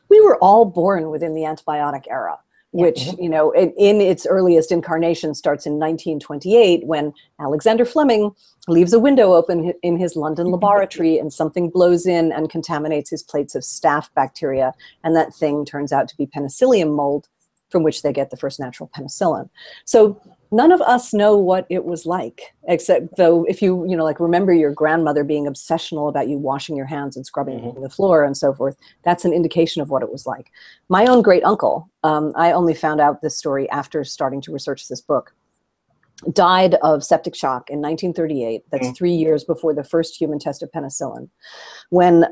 we were all born within the antibiotic era, which, in its earliest incarnation starts in 1928 when Alexander Fleming leaves a window open in his London laboratory and something blows in and contaminates his plates of staph bacteria, and that thing turns out to be Penicillium mold, from which they get the first natural penicillin. So none of us know what it was like, except though if you, remember your grandmother being obsessional about you washing your hands and scrubbing the floor and so forth, that's an indication of what it was like. My own great uncle, I only found out this story after starting to research this book, died of septic shock in 1938. That's 3 years before the first human test of penicillin, when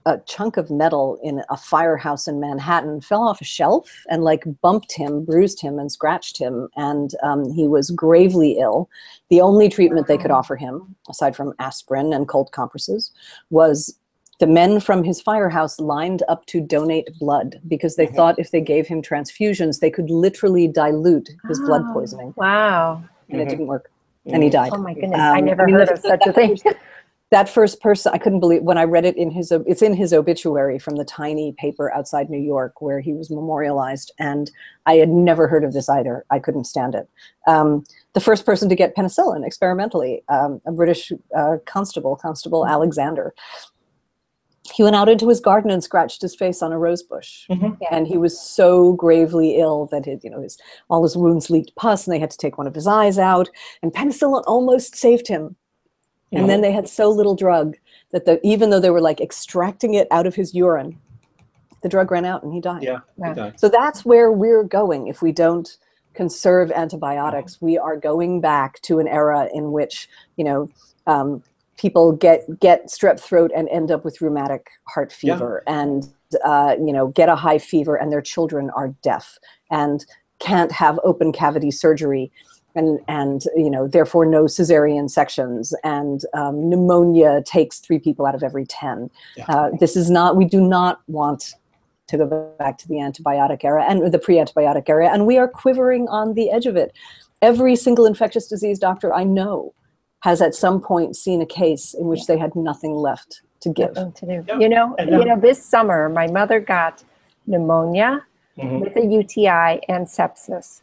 a chunk of metal in a firehouse in Manhattan fell off a shelf and bumped him, bruised him, and scratched him. And he was gravely ill. The only treatment they could offer him, aside from aspirin and cold compresses, was the men from his firehouse lined up to donate blood, because they thought if they gave him transfusions, they could literally dilute his blood poisoning. Wow. And it didn't work. And he died. Oh my goodness, I never heard of such a thing. That first person, I couldn't believe, when I read it it's in his obituary from the tiny paper outside New York where he was memorialized, and I had never heard of this either. I couldn't stand it. The first person to get penicillin experimentally, a British Constable Alexander. He went out into his garden and scratched his face on a rose bush. And he was so gravely ill that all his wounds leaked pus, and they had to take one of his eyes out, and penicillin almost saved him. And then they had so little drug that even though they were extracting it out of his urine, the drug ran out and he died. Yeah, he died. So that's where we're going. If we don't conserve antibiotics, we are going back to an era in which, people get strep throat and end up with rheumatic heart fever, and, get a high fever and their children are deaf and can't have open cavity surgery. And therefore no cesarean sections, and pneumonia takes 3 people out of every 10. We do not want to go back to the antibiotic era and the pre-antibiotic era, and we are quivering on the edge of it. Every single infectious disease doctor I know has at some point seen a case in which they had nothing left to give. Nothing to do. This summer my mother got pneumonia with a UTI and sepsis.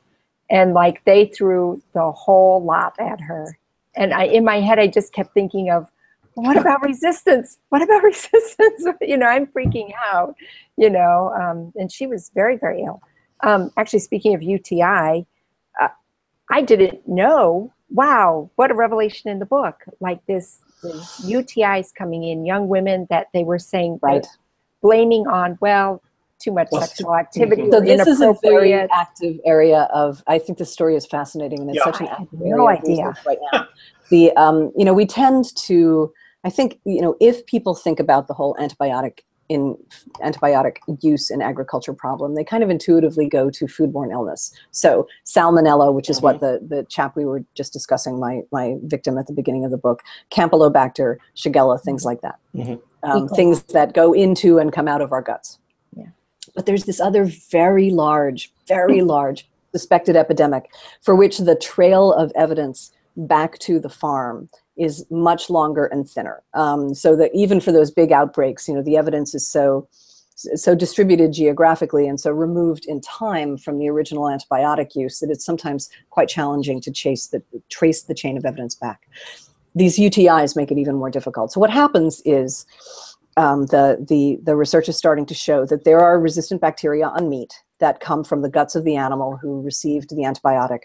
And they threw the whole lot at her. And in my head, I just kept thinking of, what about resistance? What about resistance? I'm freaking out, and she was very, very ill. Actually, speaking of UTI, I didn't know, wow, what a revelation in the book. This UTIs coming in, young women that they were saying, blaming on, too much sexual activity. So this is a very active area of, I think the story is fascinating, and it's such an active area right now. We tend to, I think, if people think about the whole antibiotic in antibiotic use in agriculture problem, they kind of intuitively go to foodborne illness. So salmonella, which is what the chap we were just discussing, my victim at the beginning of the book, Campylobacter, Shigella, things like that. Things that go into and come out of our guts. Yeah. But there's this other very large suspected epidemic for which the trail of evidence back to the farm is much longer and thinner. So that even for those big outbreaks, the evidence is so distributed geographically and so removed in time from the original antibiotic use that it's sometimes quite challenging to trace the chain of evidence back. These UTIs make it even more difficult. So what happens is the research is starting to show that there are resistant bacteria on meat that come from the guts of the animal who received the antibiotic.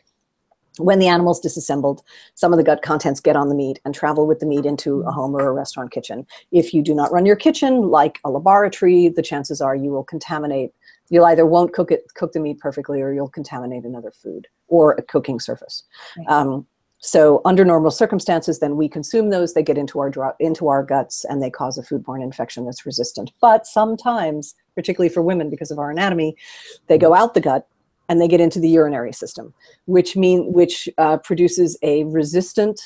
When the animal's disassembled, some of the gut contents get on the meat and travel with the meat into a home or a restaurant kitchen. If you do not run your kitchen like a laboratory, the chances are you will contaminate. You'll either won't cook the meat perfectly, or you'll contaminate another food or a cooking surface. Right. So under normal circumstances, then we consume those, they get into our guts, and they cause a foodborne infection that's resistant. But sometimes, particularly for women because of our anatomy, they go out the gut and they get into the urinary system, which produces a resistant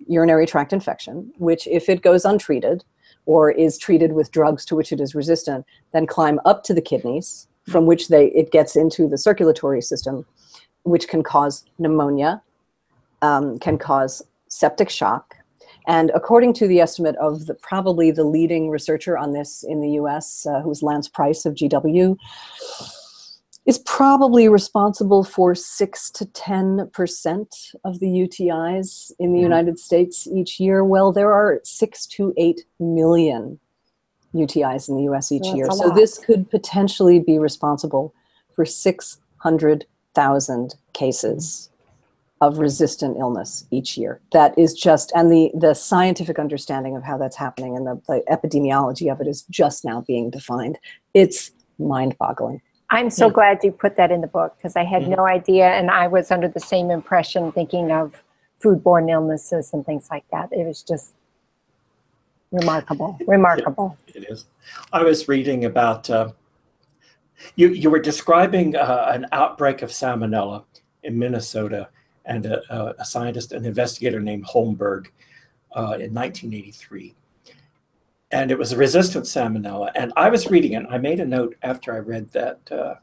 urinary tract infection, which if it goes untreated or is treated with drugs to which it is resistant, then climb up to the kidneys, from which it gets into the circulatory system, which can cause pneumonia, can cause septic shock. And according to the estimate of probably the leading researcher on this in the US, who's Lance Price of GW, is probably responsible for 6 to 10% of the UTIs in the United States each year. Well, there are 6 to 8 million UTIs in the US each year. So this could potentially be responsible for 600,000 cases of resistant illness each year. That is just, and the scientific understanding of how that's happening and the epidemiology of it is just now being defined. It's mind-boggling. I'm so glad you put that in the book, because I had no idea, and I was under the same impression thinking of foodborne illnesses and things like that. It was just remarkable. It is. I was reading about, you were describing an outbreak of salmonella in Minnesota, and a scientist, an investigator named Holmberg in 1983. And it was a resistant salmonella. And I was reading it, and I made a note after I read that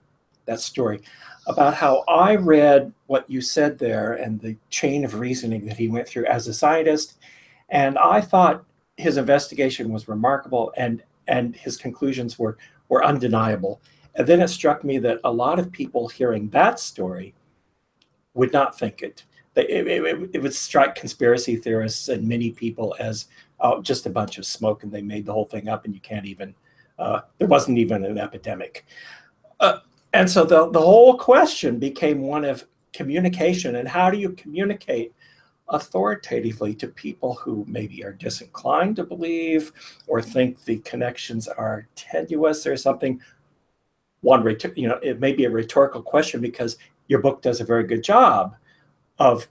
story about how I read what you said there and the chain of reasoning that he went through as a scientist. And I thought his investigation was remarkable, and his conclusions were undeniable. And then it struck me that a lot of people hearing that story would not think it. It would strike conspiracy theorists and many people as just a bunch of smoke, and they made the whole thing up, and you can't even, there wasn't even an epidemic. And so the whole question became one of communication, and how do you communicate authoritatively to people who maybe are disinclined to believe or think the connections are tenuous or something. It may be a rhetorical question, because your book does a very good job of,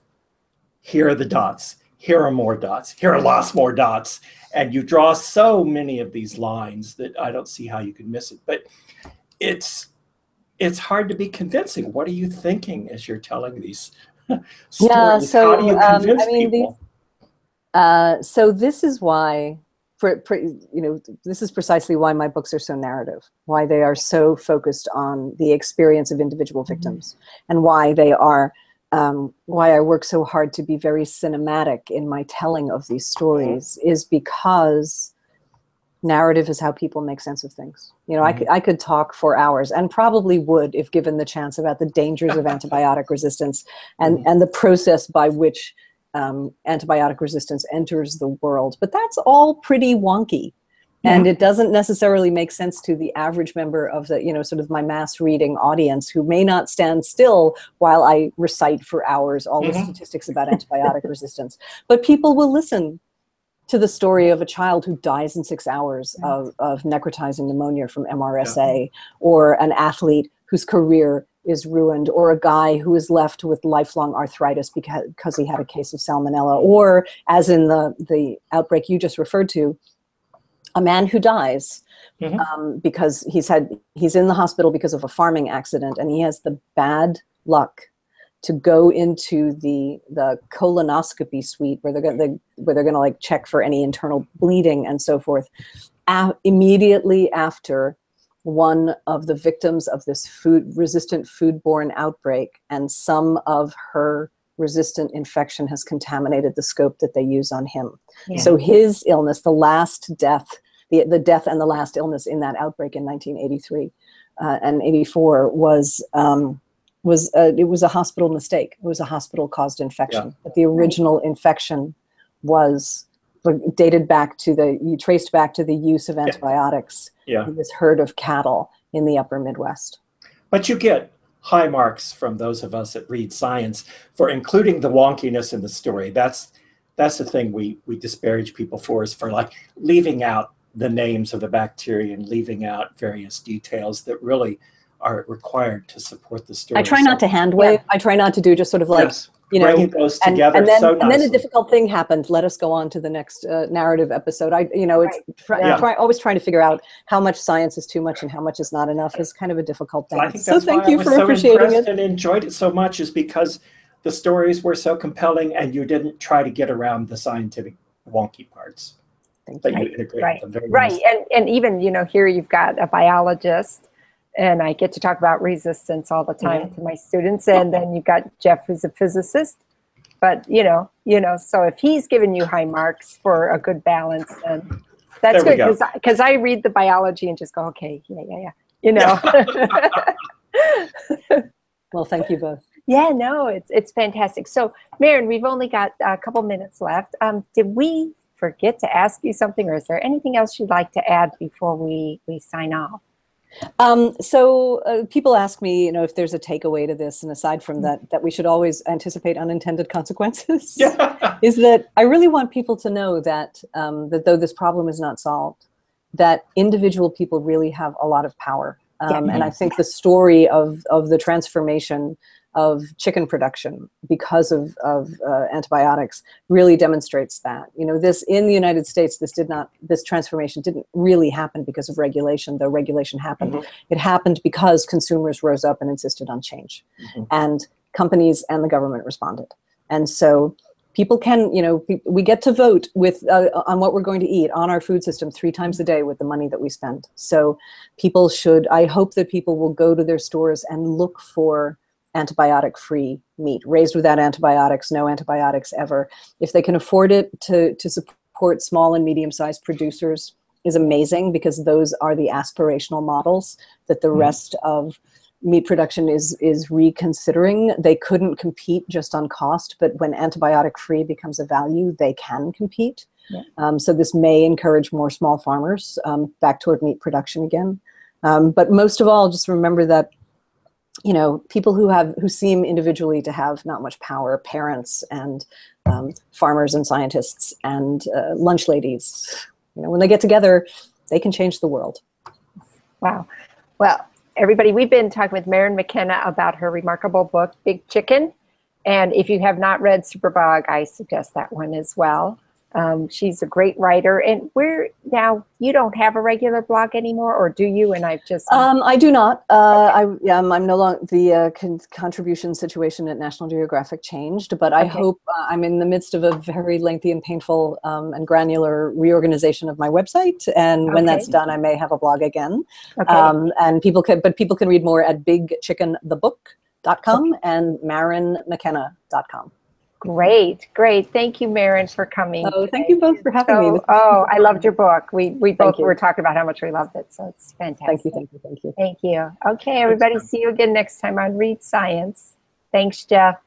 here are the dots, here are more dots, here are lots more dots. And you draw so many of these lines that I don't see how you could miss it. But it's hard to be convincing. What are you thinking as you're telling these stories? Yeah, so how do you convince people? So this is why, this is precisely why my books are so narrative, why they are so focused on the experience of individual victims, and why they are, why I work so hard to be very cinematic in my telling of these stories, is because narrative is how people make sense of things. I could talk for hours, and probably would if given the chance, about the dangers of antibiotic resistance and the process by which antibiotic resistance enters the world. But that's all pretty wonky. And it doesn't necessarily make sense to the average member of the, sort of my mass reading audience, who may not stand still while I recite for hours all the statistics about antibiotic resistance. But people will listen to the story of a child who dies in 6 hours of necrotizing pneumonia from MRSA, or an athlete whose career is ruined, or a guy who is left with lifelong arthritis because he had a case of salmonella, or, as in the outbreak you just referred to, a man who dies Mhm. because he's in the hospital because of a farming accident, and he has the bad luck to go into the colonoscopy suite where they're gonna like check for any internal bleeding and so forth. Immediately after one of the victims of this resistant foodborne outbreak, and some of her resistant infection has contaminated the scope that they use on him. Yeah. So his illness, the last death, the death and the last illness in that outbreak in 1983 and 84 it was a hospital mistake. It was a hospital-caused infection. Yeah. But the original infection was traced back to the use of antibiotics in this herd of cattle in the upper Midwest. But you get high marks from those of us that read science for including the wonkiness in the story. That's the thing we disparage people for, is for like leaving out the names of the bacteria and leaving out various details that really are required to support the story. I try not to hand wave. I try not to do just sort of like, bringing those together and then, so and then nicely. a difficult thing happened. Let us go on to the next narrative episode. Always trying to figure out how much science is too much and how much is not enough is kind of a difficult thing. I think that's thank why you I was for so appreciating impressed it. and enjoyed it so much, is because the stories were so compelling and you didn't try to get around the scientific wonky parts. But you integrated them very nicely. And even, here you've got a biologist, and I get to talk about resistance all the time to my students. And then you've got Jeff, who's a physicist. But, so if he's giving you high marks for a good balance, then that's good. Because I read the biology and just go, okay, Well, thank you both. Yeah, no, it's fantastic. So, Marin, we've only got a couple minutes left. Did we forget to ask you something, or is there anything else you'd like to add before we sign off? So people ask me, if there's a takeaway to this, and aside from that we should always anticipate unintended consequences, is that I really want people to know that that though this problem is not solved, that individual people really have a lot of power. And I think the story of the transformation of chicken production because of antibiotics really demonstrates that. This in the United States, this transformation didn't really happen because of regulation, though regulation happened. It happened because consumers rose up and insisted on change, and companies and the government responded. And so people can, we get to vote with on what we're going to eat on our food system 3 times a day with the money that we spend. So people should, I hope that people will go to their stores and look for antibiotic-free meat, raised without antibiotics, no antibiotics ever. If they can afford it, to support small and medium-sized producers is amazing, because those are the aspirational models that the rest of meat production is reconsidering. They couldn't compete just on cost, but when antibiotic-free becomes a value, they can compete. So this may encourage more small farmers back toward meat production again. But most of all, just remember that people who seem individually to have not much power, parents and farmers and scientists and lunch ladies, when they get together, they can change the world. Wow. Well, everybody, we've been talking with Marin McKenna about her remarkable book, Big Chicken. And if you have not read Superbug, I suggest that one as well. She's a great writer. And now you don't have a regular blog anymore, or do you? And I've just I do not. I'm no longer, the contribution situation at National Geographic changed, but I hope I'm in the midst of a very lengthy and painful and granular reorganization of my website, and when that's done, I may have a blog again. And people can read more at bigchickenthebook.com and MarinMcKenna.com. Great. Thank you, Marin, for coming. Oh, thank you both for having me. I loved your book. We both were talking about how much we loved it, so it's fantastic. Thank you. Thank you. Okay, everybody, see you again next time on Read Science. Thanks, Jeff.